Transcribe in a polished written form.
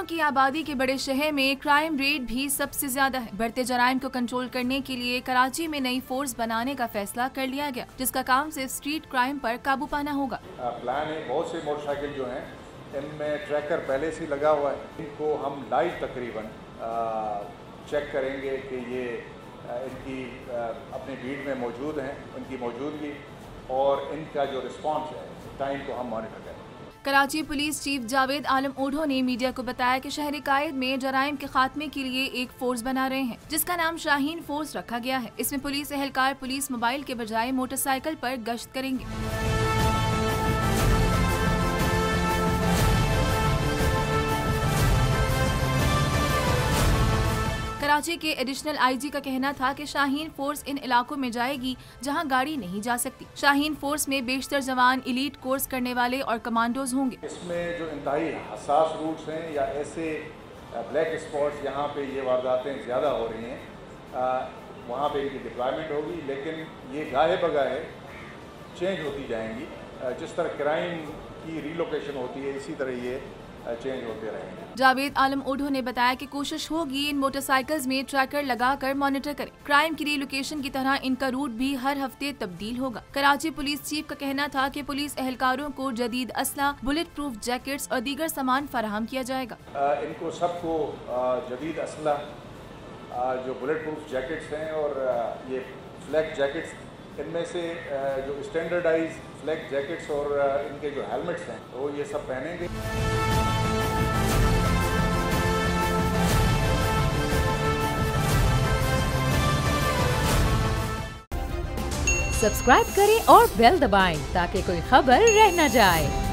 करोड़ों की आबादी के बड़े शहर में क्राइम रेट भी सबसे ज्यादा है। बढ़ते जराइम को कंट्रोल करने के लिए कराची में नई फोर्स बनाने का फैसला कर लिया गया, जिसका काम सिर्फ स्ट्रीट क्राइम पर काबू पाना होगा। प्लान है, बहुत से मोटरसाइकिल जो हैं इनमें ट्रैकर पहले से लगा हुआ है। इनको हम लाइव तकरीबन चेक करेंगे कि ये इनकी अपनी भीड़ में मौजूद हैं, इनकी मौजूदगी और इनका जो रिस्पांस है टाइम को हम मॉनिटर करें। कराची पुलिस चीफ जावेद आलम ओढ़ो ने मीडिया को बताया कि शहर कायद में जराइम के खात्मे के लिए एक फोर्स बना रहे हैं, जिसका नाम शाहीन फोर्स रखा गया है। इसमें पुलिस एहलकार पुलिस मोबाइल के बजाय मोटरसाइकिल पर गश्त करेंगे। कराची के एडिशनल आईजी का कहना था कि शाहीन फोर्स इन इलाकों में जाएगी जहां गाड़ी नहीं जा सकती। शाहीन फोर्स में बेशतर जवान एलीट कोर्स करने वाले और कमांडोज होंगे। इसमें जो इंतहाई हसास रूट्स हैं या ऐसे ब्लैक स्पॉट्स जहां पे ये वारदातें ज़्यादा हो रही हैं, वहां पे इनकी डिप्लॉयमेंट होगी, लेकिन ये गाहे बगाहे चेंज होती जाएंगी। जिस तरह क्राइम की रीलोकेशन होती है, इसी तरह ये चेंज होते रहेंगे। जावेद आलम ओढ़ो ने बताया कि कोशिश होगी इन मोटरसाइकिल्स में ट्रैकर लगाकर मॉनिटर करें। क्राइम की रीलोकेशन की तरह इनका रूट भी हर हफ्ते तब्दील होगा। कराची पुलिस चीफ का कहना था कि पुलिस एहलकारों को जदीद असला, बुलेट प्रूफ जैकेट्स और दीगर सामान फराहम किया जाएगा। इनको सबको जदीद असला, जो बुलेट प्रूफ जैकेट्स हैं और ये फ्लैग जैकेट्स, इनमें से जो स्टैंडर्डाइज फ्लैग जैकेट्स और इनके जो हेलमेट्स हैं वो ये सब पहनेंगे। सब्सक्राइब करें और बेल दबाएं ताकि कोई खबर रह न जाए।